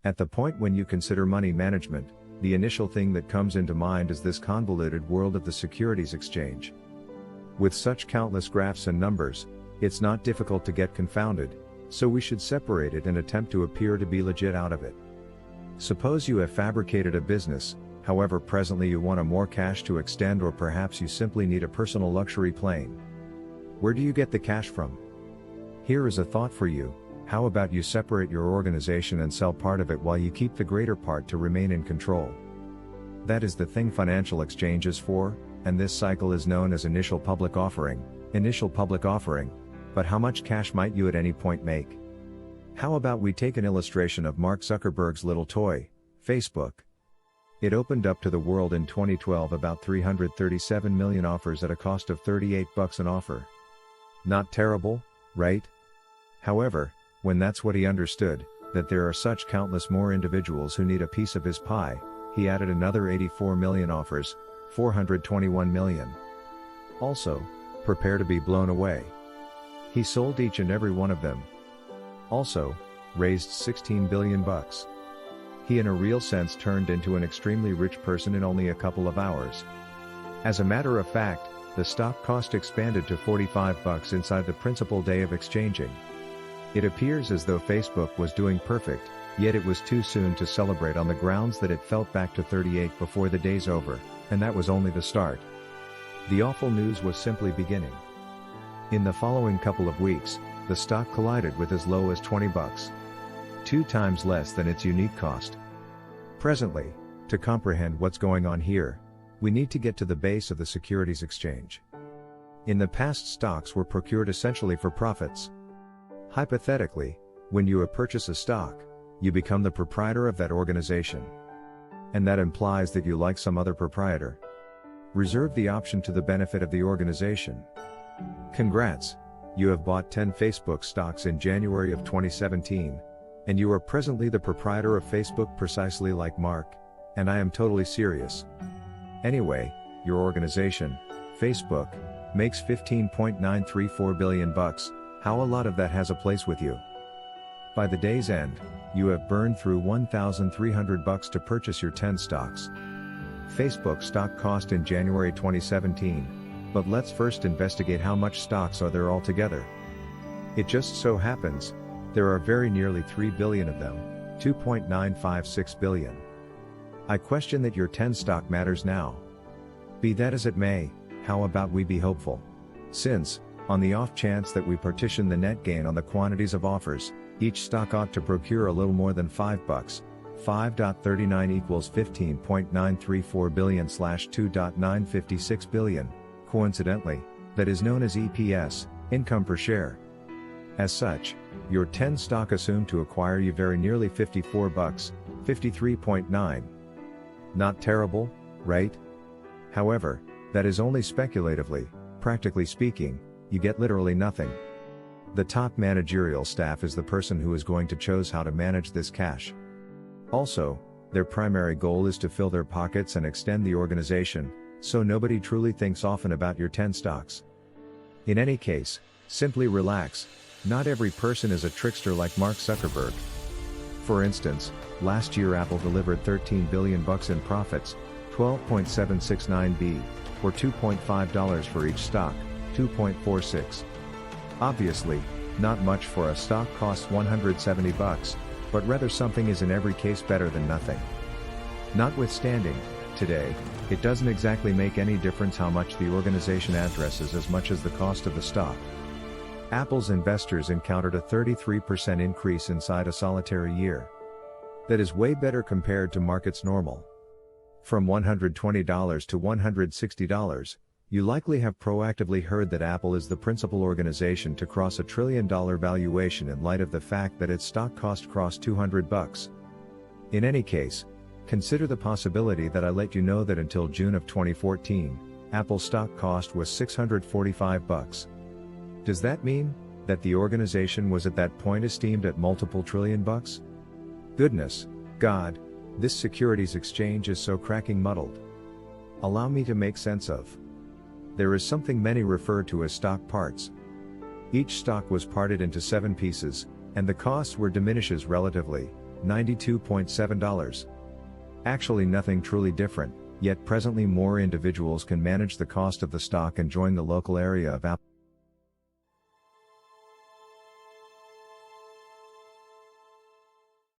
At the point when you consider money management, the initial thing that comes into mind is this convoluted world of the securities exchange. With such countless graphs and numbers, it's not difficult to get confounded, so we should separate it and attempt to appear to be legit out of it. Suppose you have fabricated a business, however presently you want more cash to extend, or perhaps you simply need a personal luxury plane. Where do you get the cash from? Here is a thought for you: how about you separate your organization and sell part of it while you keep the greater part to remain in control? That is the thing financial exchange is for, and this cycle is known as initial public offering. But how much cash might you at any point make? How about we take an illustration of Mark Zuckerberg's little toy, Facebook. It opened up to the world in 2012 about 337 million offers at a cost of $38 an offer. Not terrible, right? However, when that's what he understood, that there are such countless more individuals who need a piece of his pie, he added another 84 million offers, 421 million. Also, prepare to be blown away. He sold each and every one of them. Also, raised $16 billion. He in a real sense turned into an extremely rich person in only a couple of hours. As a matter of fact, the stock cost expanded to $45 inside the principal day of exchanging. It appears as though Facebook was doing perfect, yet it was too soon to celebrate on the grounds that it fell back to 38 before the day's over, and that was only the start. The awful news was simply beginning. In the following couple of weeks, the stock collided with as low as $20, 2 times less than its unique cost. Presently, to comprehend what's going on here, we need to get to the base of the securities exchange. In the past, stocks were procured essentially for profits. Hypothetically, when you purchase a stock, you become the proprietor of that organization. And that implies that you, like some other proprietor, reserve the option to the benefit of the organization. Congrats! You have bought 10 Facebook stocks in January of 2017, and you are presently the proprietor of Facebook, precisely like Mark, and I am totally serious. Anyway, your organization, Facebook, makes $15.934 billion. How a lot of that has a place with you? By the day's end, you have burned through $1,300 to purchase your 10 stocks. Facebook stock cost in January 2017, but let's first investigate how much stocks are there altogether. It just so happens, there are very nearly 3 billion of them, 2.956 billion. I question that your 10 stock matters now. Be that as it may, how about we be hopeful? Since, on the off chance that we partition the net gain on the quantities of offers, each stock ought to procure a little more than $5. 5.39 equals 15.934 billion / 2.956 billion. Coincidentally, that is known as EPS, income per share. As such, your 10 stock assumed to acquire you very nearly $54, 53.9. Not terrible, right? However, that is only speculatively. Practically speaking, you get literally nothing. The top managerial staff is the person who is going to choose how to manage this cash. Also, their primary goal is to fill their pockets and extend the organization, so nobody truly thinks often about your 10 stocks. In any case, simply relax. Not every person is a trickster like Mark Zuckerberg. For instance, last year Apple delivered $13 billion in profits, 12.769 B, or $2.5 for each stock, 2.46. Obviously, not much for a stock costs $170, but rather something is in every case better than nothing. Notwithstanding, today, it doesn't exactly make any difference how much the organization addresses as much as the cost of the stock. Apple's investors encountered a 33% increase inside a solitary year. That is way better compared to market's normal. From $120 to $160, you likely have proactively heard that Apple is the principal organization to cross $1 trillion valuation in light of the fact that its stock cost crossed $200. In any case, consider the possibility that I let you know that until June of 2014, Apple's stock cost was $645. Does that mean that the organization was at that point esteemed at multiple trillion bucks? Goodness, God, this securities exchange is so cracking muddled. Allow me to make sense of. There is something many refer to as stock parts. Each stock was parted into 7 pieces, and the costs were diminishes relatively, $92.7. Actually nothing truly different, yet presently more individuals can manage the cost of the stock and join the local area of Apple.